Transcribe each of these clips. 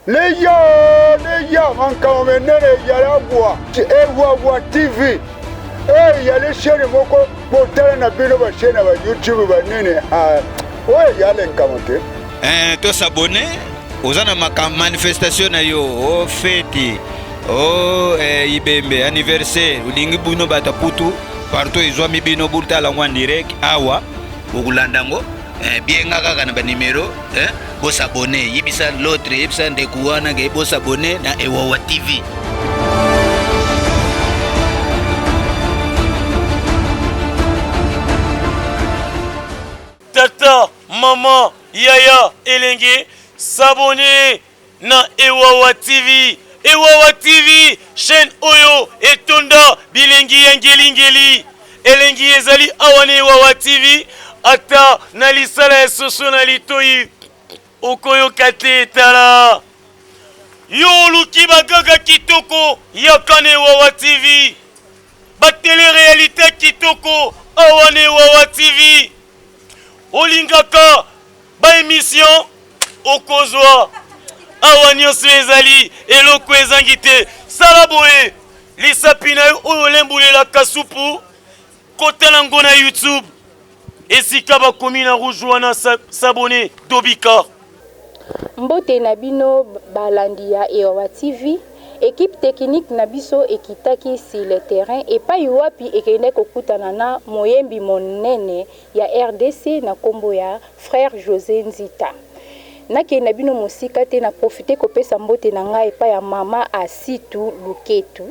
Les gars, on quand même il y a la voix. Et voix TV. Et il y a les chaînes pour télé na bino ba chaîne ba YouTube ba nene. Ah, ouais, il y a les commentaires. To s'abonner aux manifestation na yo, au fête, au ibembe anniversaire, ulingi buno bataputu, partout ils ont mis bino burta la en direct awa, ugulandango. Bien kaka na ba numéro bo s'abonner yibisa l'autre yibisa ndekuana ke bo s'abonner na Ewawa TV. Tata, maman, yaya, elenge, s'abonner na Ewawa TV. Ewawa TV, chaîne Oyo, Etonda, Bilengi Ngeli. Elengi ezali awane Ewawa TV. Ata nalisala ya soso na litoi okoyo kate tala yo luki bagaga kitoko yakane Ewawa TV ba télé réalité kitoko awane Ewawa TV olingaka ba émission okozwa awani osezali eloko ezangite sala boye lisapina oyo lembulela kasupu kotala ngona YouTube. Et si kaba komina roujoana s'abonner Dobika. Mbote Nabino Balandia Ewawa TV. Équipe technique Nabiso ekitaki sur le terrain et pas yuapi ekene kokutana na moyembi monene ya RDC na kombo ya frère José Nzita. Nake Nabino musika te na profiter kopesa mbote na ngai pa ya mama Asitu Luketu.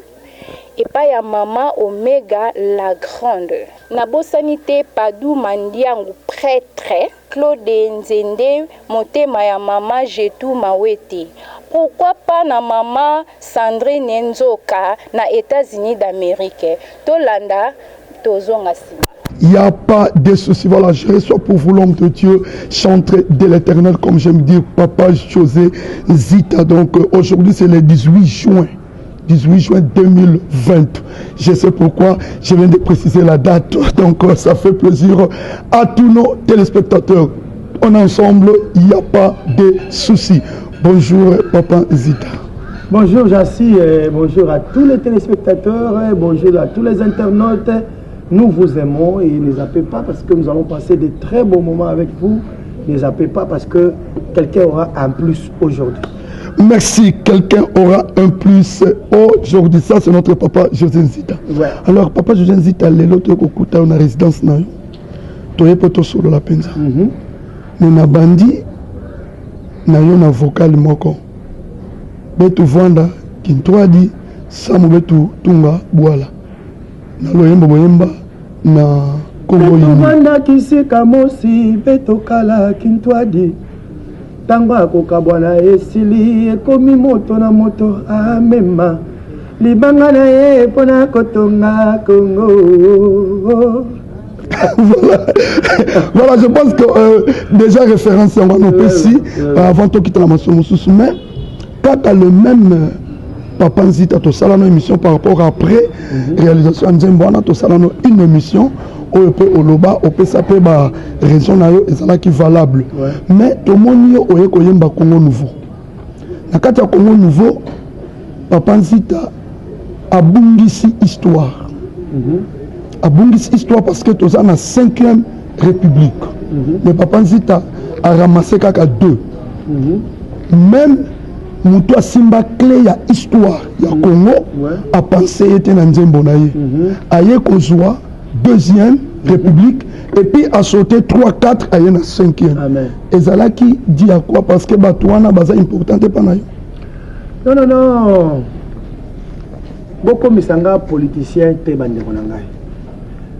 Et pas ya maman Omega la grande. Nabosanité Padou Mandiangu prêtre. Claude Nzende Motema ya maman Jetou Mawete. Pourquoi pas na maman Sandrine Nzoka na États-Unis d'Amérique. Tolanda Tozonga Sima. Il n'y a pas de souci. Voilà, je reçois pour vous l'homme de Dieu, chantre de l'éternel, comme j'aime dire, Papa José Nzita. Donc aujourd'hui c'est le 18 juin 2020. Je sais pourquoi, je viens de préciser la date. Donc ça fait plaisir à tous nos téléspectateurs. On est ensemble, il n'y a pas de souci. Bonjour Papa Nzita. Bonjour Jassi, bonjour à tous les téléspectateurs, bonjour à tous les internautes. Nous vous aimons et ne zappez pas parce que nous allons passer de très bons moments avec vous. Ne zappez pas parce que quelqu'un aura un plus aujourd'hui. Merci, quelqu'un aura un plus aujourd'hui. Ça, c'est notre papa José Nzita. Ouais. Alors, papa José Nzita, l'autre côté, on a résidence. Tu es plutôt sur la penza. Nous avons bandi, nous avons un vocal moko. Betu Vanda, Kintoadi, Samu Betu Tunga, Boala. Nous avons na Congo. Betu Vanda, Kisika Mosi, Betu Kala, Kintoadi. Tango akokabwana esili ekomi moto na moto amema libanga na ye pona kotonga Congo. Voilà, je pense que déjà référence on va noter ici avant de quitter la maison mais quand le même Papa Nzita to salano émission par rapport après réalisation Nzembwana to salano une émission au Oloba au PSAP ba raison na yo ezala qui valable mais tout le monde yo oye koyemba Congo nouveau na kati ya Congo nouveau Papa Nzita abungisi histoire abungisi histoire parce que toza na 5e république mais Papa Nzita a ramassé kaka 2 même Moutou Simba clé ya histoire ya Congo a pensé était na Nzembo na ye aye kozwa 2e république et puis a sauté 3-4 aye na 5e. Et zala qui dit à quoi parce que Batouana baza importante pa na yo. Non. Beaucoup misanga politicien te bande konangai.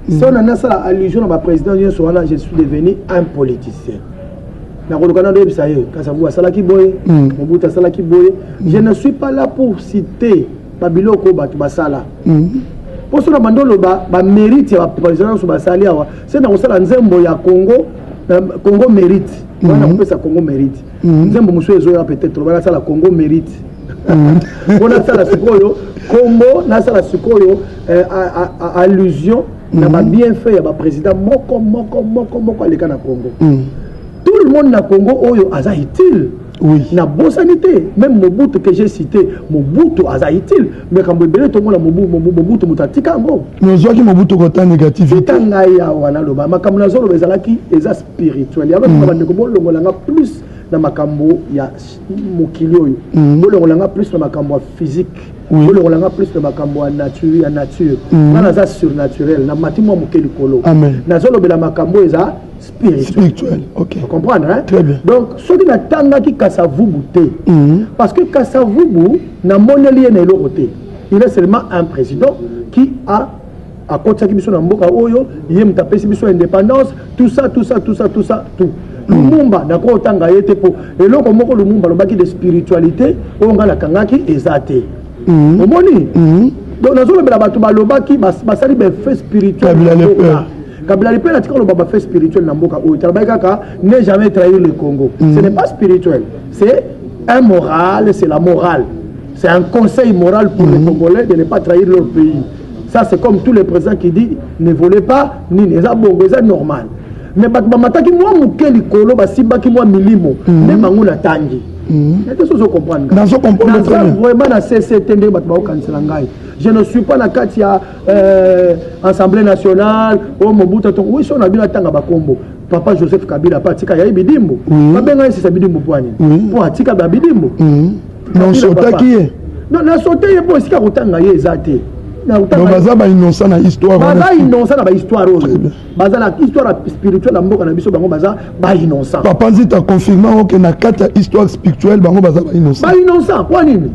Si on a ça allusion à président je suis devenu un politicien. Je ne suis pas là pour citer Babiloko Batubasala. Pour ce que mérite la présidence de Basali, c'est dans le Nzembo ya Congo, Congo mérite. On peut ça Congo mérite. Nzembo monsieur Zoya peut-être, on va ça la Congo mérite. On a ça la Sukoyo, Congo, na ça la Sukoyo, allusion, n'a bien fait le président Moko, les gars na Congo. Tout le monde na Congo, oyo aza utile. Oui. Na bonne sanité. Même Mobutu que j'ai cité, Mobutu a utile. Mais quand vous avez tout le monde, Mobutu mutatika ngo. Mais je vois que Mobutu côté négatif. Tanga ya wana loba. Makambo zolo bezalaki eza spirituel. Ya ba bandeko bolongolanga plus na makambo ya mokili oyo. Bolongolanga plus na makambo physique. Bolongolanga plus na makambo ya nature. Nana za surnaturel na matimo mokeli kolo. Amen. Na zolo bela makambo eza spirituel. Ok. Vous comprenez, hein? Très bien. Donc, ce qui n'a qui Kassavubu parce que Kassavubu n'a monnaie n'est l'autre. Il est seulement un président qui a à côté de son amboka oyo, il a tapé son indépendance, tout ça. Lumumba n'a pas autant gaïté pour et là comme Lumumba le baki de spiritualité, on a la kangaki exaté. Au moni. Donc, nous avons la batouba le baki, basali ben fait spirituel. Kabila Lipe, le baba fait spirituel dans Mboka Oyo. N'est jamais trahir le Congo. Ce n'est pas spirituel. C'est un moral, c'est la morale. C'est un conseil moral pour les Congolais de ne pas trahir leur pays. Ça, c'est comme tous les présidents qui disent ne volez pas, ni ne zabongo, c'est normal. Mais mataki moi mukeli kolo basiba ki moi milimo, ne bango na tangi. Je ne suis pas la Katia Assemblée nationale, oh Mobutu, oui, on a bien attendu à Combo. Papa Joseph Kabila, Patika Yabidimbo. Pas si ça bidimbo poignet. Pour Atika Babidimbo. Non, sauté qui est. Non, la sauté est pour ce qu'il y a autant de zate. Non, baza ba innocent na histoire. Baza innocent na ba histoire. Baza la histoire spirituelle amboka na biso bango baza ba innocent. Papa Nzita confirmé que na kata histoire spirituelle bango baza ba innocent. Ba innocent, quoi nini?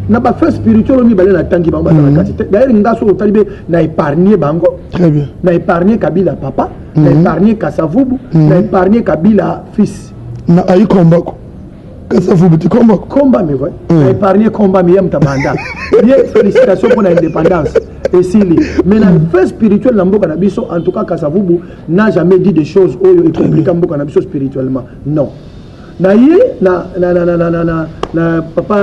Na ba fait spirituel mi balé na tangi bango baza na kata. D'ailleurs ngaso talibé na épargner bango. Très bien. Na épargner Kabila papa, na épargner Kassavubu, na épargner Kabila fils. Na ayi kombako. Kassavubu ti kombako. Combat mais ouais. Na épargner combat mais yam tabanda. Bien félicitations pour l'indépendance. Et si mais la fait spirituelle dans Mboka Nabiso, en tout cas Kassavubu n'a jamais dit des choses où il complique Mboka Nabiso spirituellement. Non. Na papa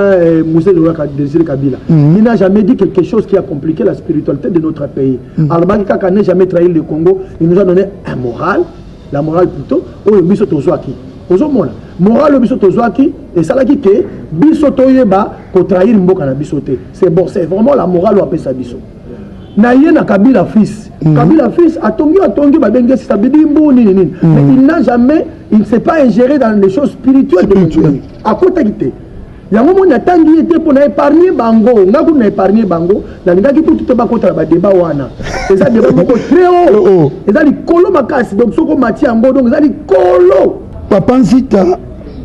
Moussé Désiré Kabila, il n'a jamais dit quelque chose qui a compliqué la spiritualité de notre pays. Albani Kaka n'a jamais trahi le Congo, il nous a donné un moral, la morale plutôt, où le biso tozwaki. Moral le biso tozwaki et ça là qui que biso toyeba ko trahir Mboka Nabiso te. C'est bon, c'est vraiment la morale ou appelle ça biso. Na yena Kabila fils. Kabila fils a tongi ba benge si sabidimbo nini. Mais il n'a jamais, il ne s'est pas ingéré dans les choses spirituelles de notre pays. À côté de yango moni atangi était pour na épargner bango, na ko na épargner bango, na linga ki tout te ba ko tra ba débat wana. C'est ça débat ko très haut. Et ça li kolo makasi donc soko mati yango donc ça li kolo. Papa Nzita,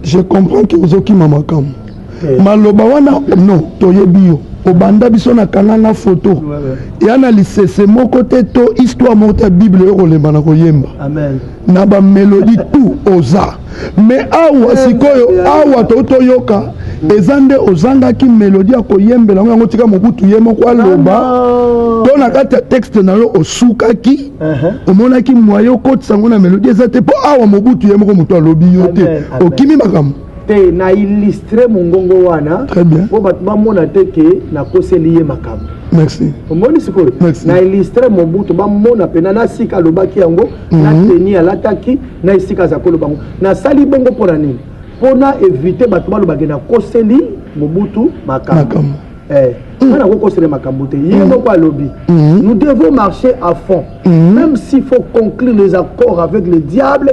je comprends que vous oki mamakam. Maloba wana non, toyebio. Obanda biso na kananga photo. Et ana lisese moko te to histoire moko Bible yo kolemba na koyemba. Amen. Na ba mélodie tout oza. Mais awa sikoyo awa to yoka ezande ozanga ki mélodie ya koyembela ngo tika Mobutu yemo kwa loba. To na kata texte na yo osuka ki. Omona ki moyo ko tsango na mélodie ezate po awa Mobutu yemo ko muto alobi yo te. Okimi makam. Na illustré mon gongo wana. Très bien. Pour battre mon ateke na koselié makam. Merci. Omoni sikolo. Na illustré mon bout ba mon apena na sika lobaki yango na teni ala taki na isika za kolo bango. Na sali bongo pour nini? Pour na éviter battre ba lobaki na koseli Mobutu makam. Nous devons marcher à fond. Même s'il faut conclure les accords avec le diable,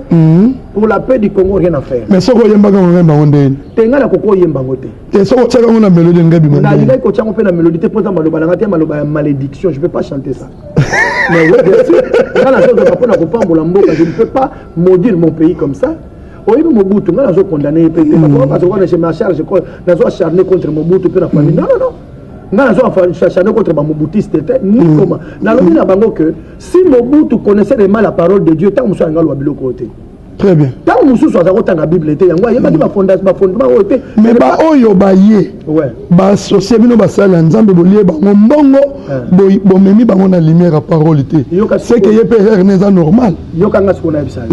pour la paix du Congo, rien à faire. Mais ce que vous malédiction, je ne peux pas chanter ça. Mais oui, bien sûr, je ne peux pas maudire mon pays comme ça. Oui, Mobutu, je suis condamné. Je m'acharne contre Mobutu. Non, non, non. Je suis acharné contre Mobutiste. Si Mobutu connaissait vraiment la parole de Dieu, tant que je suis côté. Très bien. Tant que je suis dans la Bible, il y a un fondement. Mais oyo baye ba associé bino basala nzambe bolié bango mbongo bomemi bango na lumière à parole te c'est que yé père neza normal yo kanga ce qu'on a bisala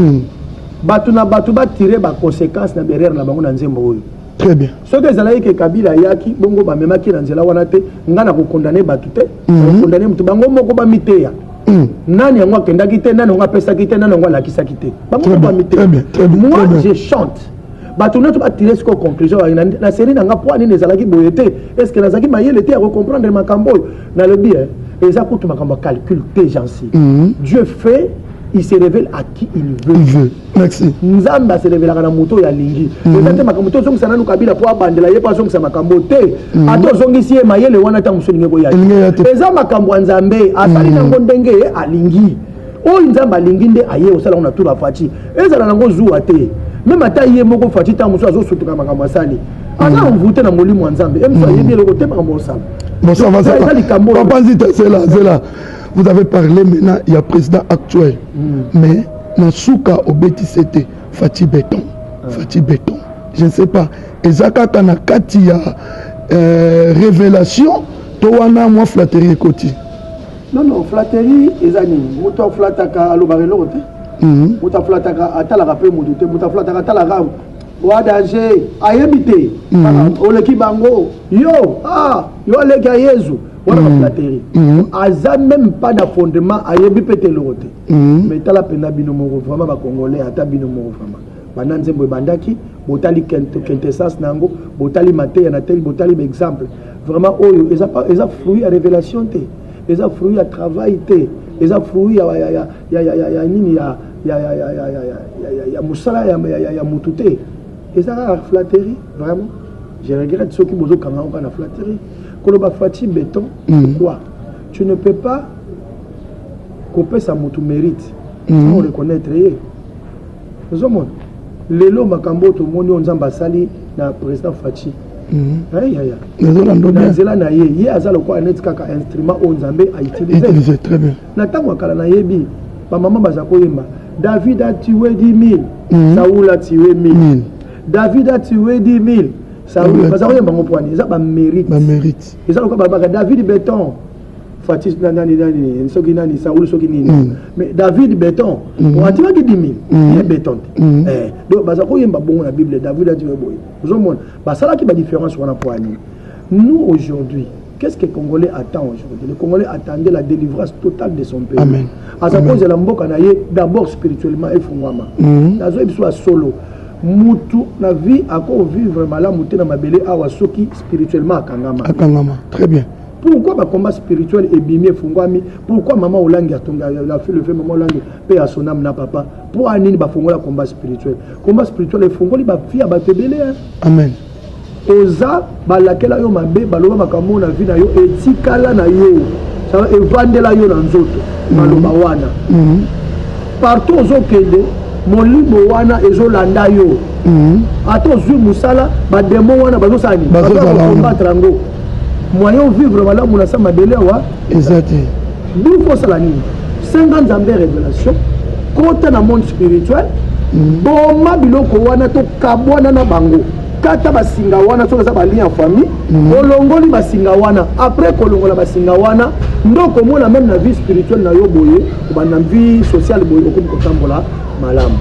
batu na batu ba tirer ba conséquences na derrière na bango na nzembo oyo. Très bien. Ce que zalayi ke Kabila yaki bongo ba memaki na nzela wana te ngana ko condamner batu te condamner mutu bango moko ba miteya nani yango akendaki te nani yango apesaki te nani yango alakisaki te bango ba miteya. Moi je chante batourner tout ba tirer ce conclusion la série n'a pas ni les alaki boyete est-ce que nazaki mayele était à comprendre makambo na le bien et ça coûte makambo calcul tégenci Dieu fait il se révèle à qui il veut. Merci. Nzamba se révèle à la moto ya lingi. Peut-être makambo to zongi sana nukabila po abandela ye pa zongi sa makambo te. Ato zongi si mayele wana ta musoninge boya. Eza makambo nzambe asali na ngondenge alingi. O nzamba lingi nde aye osala on a tout la fati. Eza na ngo zuwa te. Même ata ye moko fati ta muso azo sutuka makambo asali. Ana mvute na molimo nzambe. Emso yebi le côté makambo osala. Bon ça va ça. Papa Nzita c'est là. Vous avez parlé maintenant, il y a président actuel. Mais Nasuka Obeti c'était Fati Béton. Fati Béton. Je ne sais pas. Ezaka Kanakati y a révélation. Towana moi flatterie Koti. Non, flatterie, Ezani. Mouta flataka alobarelo te. Mouta flataka atala rappel moudute. Mouta flataka atala ram. Wadaje ayebite. Oleki bango. Yo leki Yezu. Voilà la flatterie. Aza même pas de fondement à yebi pété le roté. Mais t'as la peine d'abino moro vraiment ba congolais ata bino moro vraiment. Bananze mbo bandaki, botali quintessence nango, botali maté na tel botali exemple. Vraiment oyo eza fruit à révélation té. Eza fruit à travail té. Eza fruit ya nini ya musala ya mututé. Eza la flatterie vraiment. Je regrette ceux qui bozo kanga on na flatterie. Koloba Fati Béton, pourquoi tu ne peux pas couper sa moto mérite sans reconnaître. Nous avons Lelo Makambo, tout le monde on zamba sali na président Fati. Nazela na ye, ye azalo kwa net kaka instrument on zambe a utilisé. Très bien. Natango kala na yebi, ba maman bazako yemba. David a tué 10 000, Saoul a tué 1000. David a tué 10 000. Ça va y avoir ça va mérite. Mérite. Et ça le David Béton, Fatis nani nani Saoul sokini. Mais David Béton, on a tiré 10 000. Il béton. Donc ça quoi y a bon la Bible David a dit boy. Vous avez bah ça là qui va différence on a pour nous aujourd'hui. Qu'est-ce que les Congolais attendent aujourd'hui? Les Congolais attendaient la délivrance totale de son pays. Amen. À sa cause de l'amboka d'abord spirituellement et fondamentalement. Nazo soit solo. Mutu na vie encore vivre malamu te na mabele awa soki spirituellement akangama. Très bien. Pourquoi le combat spirituel est bimé fungwami? Pourquoi maman Olangi a fait le fait maman Olangi paix à son âme na papa? Pour anini ba fungola combat spirituel. Combat spirituel est fungoli ba fia ba tebele. Amen. Oza ba lakela yo mabe baloba makambo na vie na yo etikala na yo. Ça va evandela yo na nzoto. Maloba wana. Partout ozokende molimo wana ezolanda yo ato zui musala ba demo wana bazosani combattre ngo moyen vivre wala muna sa mabele wa exact d'où faut cela ni 50 ans de révélation côté na monde spirituel boma biloko wana to kabwana na bango kata basinga wana to za ba lien en famille olongoli basinga wana après kolongola basinga wana ndoko mona même na vie spirituelle na yo boye ba na vie sociale boye ko tambola malam.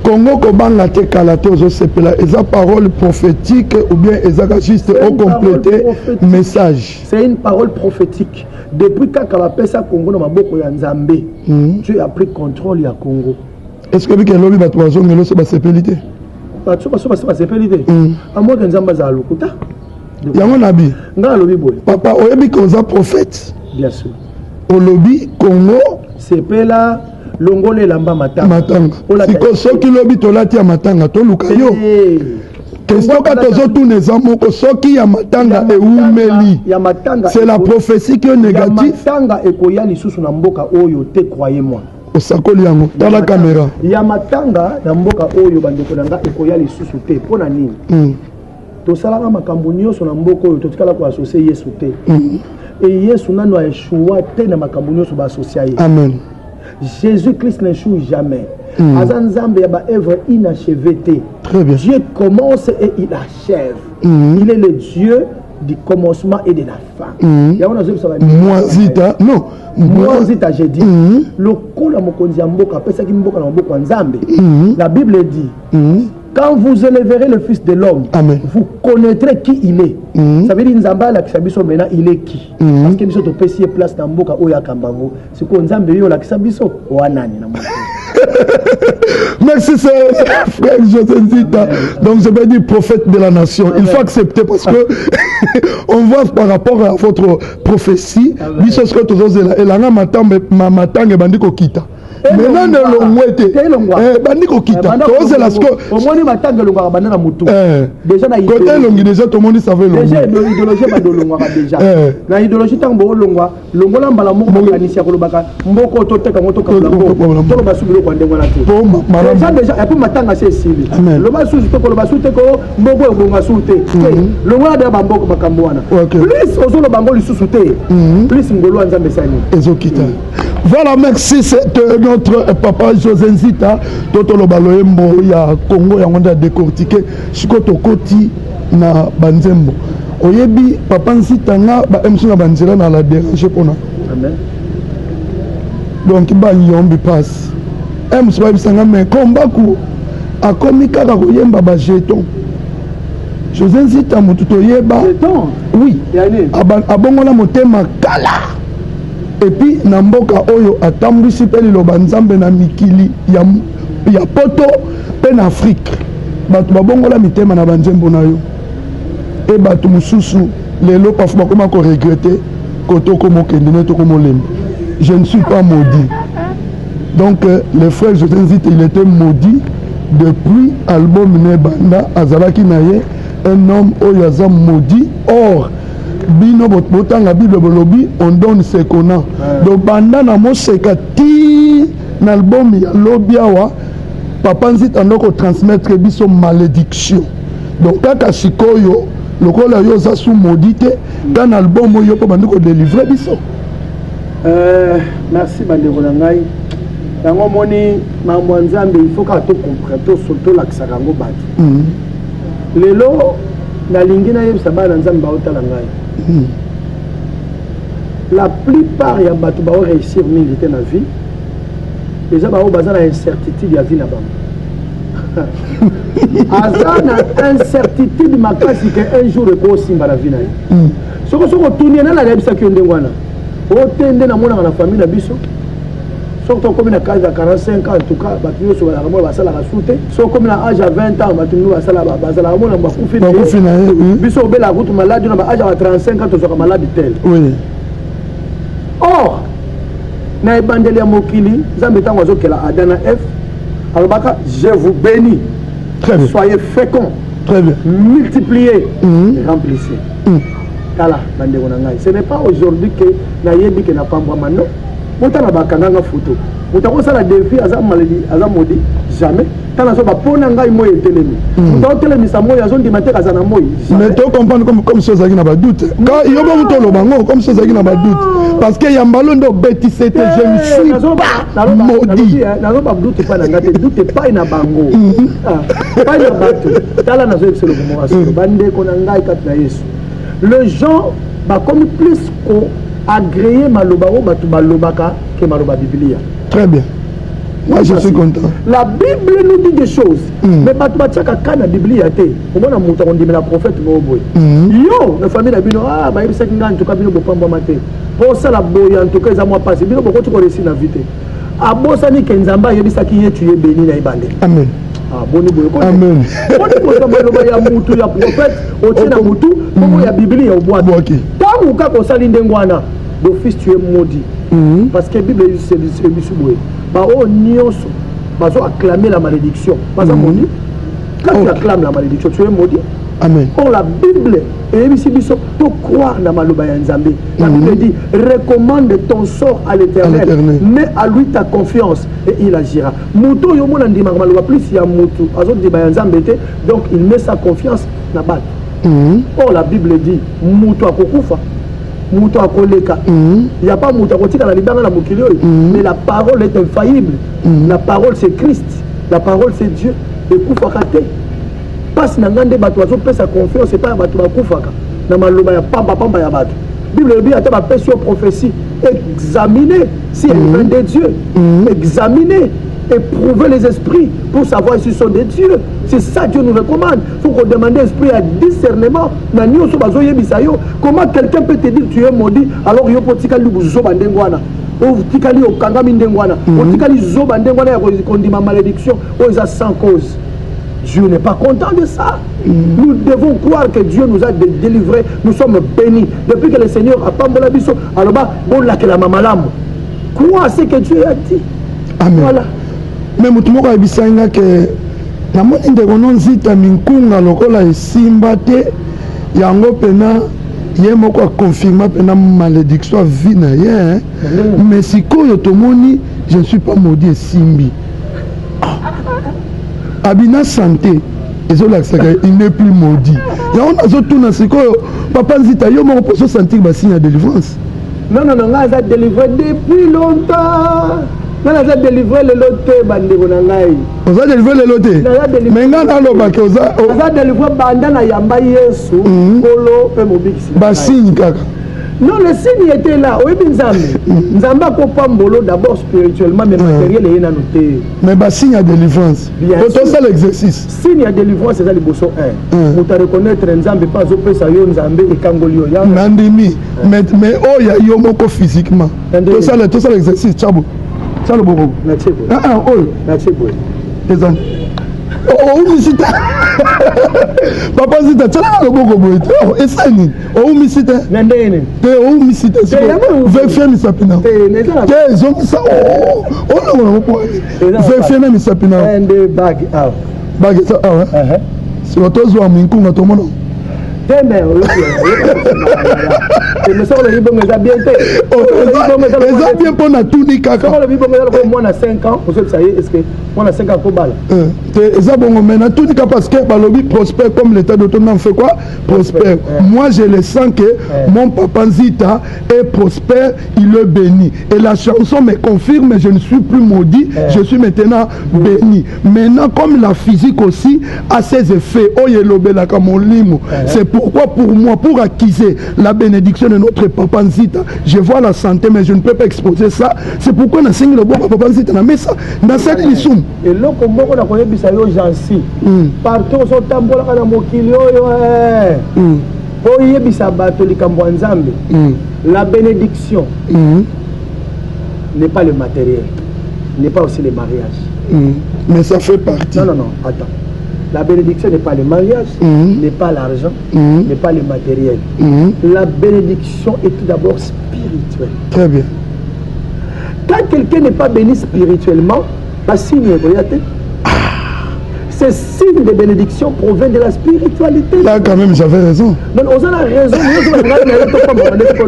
Congo kobanga te kalate ozo sepela eza parole prophétique ou bien eza juste au compléter message. C'est une parole prophétique. Depuis kaka ba pesa Congo na maboko ya Nzambe, Dieu a pris contrôle ya Congo. Est-ce que bike lobi bato bazongelo se ba sepelité? Bato ba sepelité. Amo ke Nzamba za lokuta. Yango nabi. Nga lobi boy. Papa oyebi ko za prophète. Bien sûr. Olobi Congo sepela longole lamba matanga siko soki lobi tolati ya matanga toluka yo question ka tozotuna eza moko soki ya matanga eumeli c'est la prophétie qui est négative matanga ekoya lisusu na mboka oyo te croyez-moi osakoli yango tala caméra ya matanga na mboka oyo bandeko na nga ekoya lisusu te mpona nini tosalaka makambo nyonso na mboka oyo totikala koasocie yesu te e yesu nano aeshua te na makambo nyonso baasocia ye amen. Jésus-Christ n'échoue jamais. Azanzambe y a ba œuvre inachevée. Très bien. Dieu commence et il achève. Il est le Dieu du commencement et de la fin. Moi zita non. Moi zita j'ai dit. Le kola mokonzi mboka pesa ki mboka na mboka nzambe. La Bible dit. Quand vous élèverez le Fils de l'homme, vous connaîtrez qui il est. Ça veut dire Nzamba la kisabiso maintenant il est qui? Parce que biso to pesier place na mboka oya kambango. C'est ko Nzambe yo la kisabiso wanani na mboka. Merci, c'est frère José Nzita. Donc, je vais dire prophète de la nation. Il faut accepter parce que on voit par rapport à votre prophétie, maintenant ne l'ongwete bandiko kita toze la sko omoni matanga longa banana mutu déjà na côté longi déjà tout le monde savait longi déjà l'idéologie ba dolongwa déjà na idéologie tango longwa longola mbala moko bakanisia kolobaka mboko toteka moto ka mboko to ba subilo kwa ndengo na te déjà et puis matanga c'est sili lo ba suzi to koloba sute ko mboko bonga sute longola da bamboko makambo wana plus ozolo bango lisusu te plus ngolo nzambe sani ezokita. Voilà, merci, c'est notre papa José Nzita, Totolo Baloembo, il y a Congo, il y a un décortiqué, Chikoto Koti, na Banzembo. Oyebi, papa Nzita, na Msuna Banzela, na la déranger pour nous. Amen. Donc, il y a un passe. Msuna Bisanga, mais combat, a commis kaka koyemba ba jeton. José Nzita, mututo yeba. Jeton? Oui. Abongola motema kala. Et puis namboka oyo atambwisi pe liloba nzambe na mikili ya poto pe na Afrique bato babongola mitema na banzembo na yo e bato mususu lelo pafu bakoma ko regretter koto komo kendine to komo lemba. Je ne suis pas maudit. Donc le frère José Nzita il était maudit depuis album Nebanda azalaki na ye un homme oyo aza maudit. Or bino botanga Bible bolobi on donne ce qu'on a. Donc banda na moseka ti na album ya lobiawa papa Nzita ndoko transmettre biso malédiction. Donc kaka sikoyo lokola yo za sous maudité dans album yo po bandiko délivrer biso. Merci bandeko na ngai. Yango moni mambo nzambe il faut ka to comprendre to surtout la kisakango batu. Lelo na lingina yebisa bana nzambe ba otala ngai. La plupart ya bato ba réussir mingi te na vie déjà ba bazana incertitude ya vie na bango azana incertitude makasi que un jour ko simba la vie na ye soko tourner na la yebisa ki ndengwana o tende na mona na famille na biso surtout comme na case à 45 ans en tout cas bato yo so ba mo ba sala la soute so comme na âge à 20 ans bato yo ba sala ba sala mo na ba kufi biso bela route malade na ba âge à 35 ans to so malade tel. Oui. Or na ebandeli ya mokili nzambe tango azokela adana f alobaka je vous bénis. Très bien. Soyez féconds. Très bien. Multipliez et remplissez. Kala bandeko na ngai ce n'est pas aujourd'hui que na yebi que na pambwa mano motana bakanganga photo mutako sala défi aza maladie aza modi jamais tana so ba pona ngai moyo etelemi mutako telemi sa moyo azo ndima te kazana moyo mais to comprendre comme chose qui n'a pas doute quand yo ba mutolo bango comme chose qui n'a pas doute parce que yambalo ndo beti c'était je ne suis pas maudit nazo ba doute pas na ngate doute pas ina bango pas ina batu tala nazo ebiselo ko mo bande ko na ngai kat na Yesu le gens ba comme plus ko agréé maloba o batu balobaka que maloba biblia. Très bien. Moi je suis content. La Bible nous dit des choses. Mais batu batiaka kana biblia te. Omona muta on dit la prophète mo boy. Yo la famille na bino ba yebisa kinga en tout cas bino bopamba mate. Pour ça la boya en tout cas za moi passer bino boko ko réussir na vite. Abosani ke nzamba yebisa ki yetu ye béni na ibande. Amen. Ah boni boy ko. Amen. Boni boy ko maloba ya mutu ya prophète o tina mutu ko ya biblia o bois. Tangu ka ko sali ndengwana d'office tu es maudit. Parce que la Bible c'est bisuboué. Bah oh nyonso, bah so acclamer la malédiction. Pas ça maudit. Quand tu acclames la malédiction, tu es maudit. Amen. Or la Bible et ici biso to croire na maloba ya Nzambe. La Bible dit recommande ton sort à l'Éternel, mets à lui ta confiance et il agira. Muto yo mona ndima maloba plus ya mutu azo di ba Nzambe te, donc il met sa confiance na bat. Or la Bible dit mutu akokufa. Mouto a koleka. Il n'y a pas mouto a kotika na libanga na mokili oyo. Mais la parole est infaillible. La parole c'est Christ. La parole c'est Dieu. Et kufaka te. Passe na ngande bato azo pesa confiance c'est pas bato ba kufaka. Na maloba ya pamba ya bato. Bible dit ata ba pesa prophétie. Examinez si elle vient de Dieu. Examinez. Éprouver les esprits pour savoir s'ils sont des dieux. C'est ça que Dieu nous recommande. Il faut qu'on demande l'esprit à discernement. Comment quelqu'un peut te dire tu es maudit alors il y a un petit otikali okangami ndenge wana otikali zoba ndenge wana ya kondima malédiction oyo sans cause. Dieu n'est pas content de ça. Nous devons croire que Dieu nous a délivrés. Nous sommes bénis. Depuis que le Seigneur a pambola biso, alors bon la que la mamalamu. Crois à ce que Dieu a dit. Amen. Voilà. Mais mutumo ka bisanga que na moni ndeko nonzita minkunga lokola esimba te yango pena ye moko a confirmé pena malédiction vie na ye. Mais sikoyo tomoni je ne suis pas maudit esimbi. Abina santé, il n'est plus maudit. Il y a un papa Nzita, il y a un sentir que signe de délivrance. Non, on a délivré depuis longtemps. On a délivré le loté, on a délivré le loté. Mais on a délivré Bandana Yamba Yesu, Polo et Mobix. Bassigne, kaka. Non, le signe était là. Oui, Nzamba Kopambolo d'abord spirituellement, mais matériel est noté. Mais bah signe à délivrance. C'est ça l'exercice. Signe à délivrance, c'est ça le bosson 1. Pour te reconnaître Nzambe pas au pesa yo Nzambe et Kangolio. Nandimi. Mais oh il y a yomoko physiquement. Tout ça l'exercice. Chabo. Ça le bobo. Nachebo. Oh. Nachebo. Tes amis. Oh, misita. Papa Zita, tu as le bon goût. Oh, et ça ni. Oh, misita. Nandene. Te oh misita. Vefie mi sapina. Te zom sa. Oh, on a pas. Vefie mi sapina. And bag out. Bag ça ah. C'est votre zo aminkunga to mono. Mais ça, on a dit, mais ça bien fait. On a bien pour la tunique. Quand on a dit, moi, on a 5 ans, on sait que ça y est, est-ce que moi, on a 5 ans pour balle. Ça, bon, mais la tunique, parce que le lobby prospère comme l'état d'autonome fait quoi? Prospère. Moi, je le sens que mon papa Nzita est prospère, il est béni. Et la chanson me confirme, je ne suis plus maudit, je suis maintenant béni. Maintenant, comme la physique aussi a ses effets, oh, yelobela comme mon limo. C'est pourquoi pour moi, pour acquiser la bénédiction de notre papa Nzita, je vois la santé, mais je ne peux pas exposer ça. C'est pourquoi on a signé le bon papa Nzita. Mais ça, dans cette mission. Et là, comme on a connu Bissayo Jansi, partout on s'en tambola dans mon kilo. La bénédiction n'est pas le matériel, n'est pas aussi le mariage. Mais ça fait partie. Non, attends. La bénédiction n'est pas le mariage, n'est pas l'argent, n'est pas le matériel. La bénédiction est tout d'abord spirituelle. Très bien. Quand quelqu'un n'est pas béni spirituellement, ce signe de bénédiction provient de la spiritualité. Là, quand même, j'avais raison. Donc, on a raison.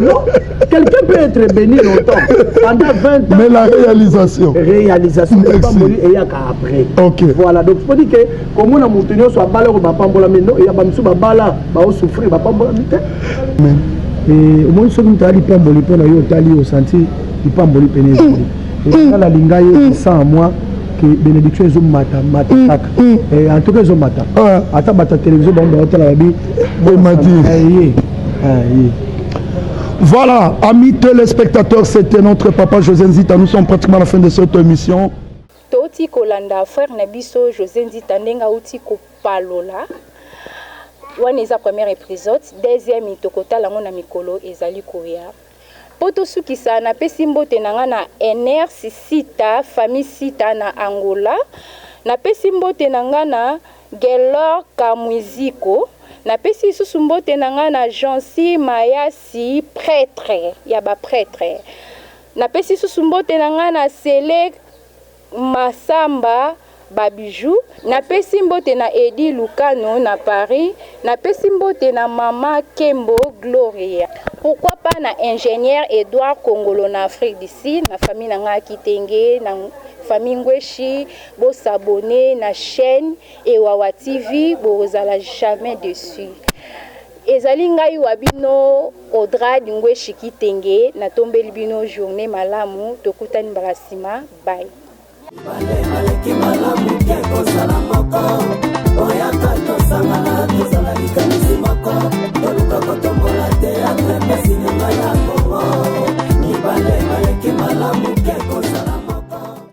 Non, quelqu'un peut être béni longtemps, pendant 20 ans. Mais la réalisation. Réalisation, n'est pas béni et il y a qu'après. Ok. Voilà, donc il faut dire que, comme on a monté, on soit balé ou bapambola, mais non, il y a pas de bala, on souffrir, bapambola, mais. Et au moins, ce que tu as dit, pamboli, pour nous, tu as dit au senti, il pamboli, pénétre. Et dans la lingaille, c'est ça à moi. Que bénédiction est mata et en tout cas ils ont mata attends bata télévision voilà amis téléspectateurs, c'était notre papa José Nzita. Nous sommes pratiquement à la fin de cette émission. Toti kolanda frère Nabiso José Nzita ndenga uti ko palola wana eza première épisode deuxième itokota lango na mikolo ezali koya poto sukisa na pesi mbote nanga na NR Sita famille Sita na Angola na pesi mbote nanga na Gelor Kamwiziko na pesi susu mbote nanga na Jansi Mayasi prêtre ya ba prêtre na pesi susu mbote nanga na Sele Masamba Babijou na pesi mbote na Edi Lucano na Paris na pesi mbote na Mama Kembo Gloria. Pourquoi pas na ingénieur Edouard Kongolo na Afrique d'ici na famille nanga Kitenge na famille Ngweshi bo s'abonner na chaîne Ewawa TV bo zala jamais dessus. Ezali ngai wabino Audra Ngweshi Kitenge na tombeli bino journée malamu tokutani barasima bye. Maleki malamu ke kozala moko oyaka tosangana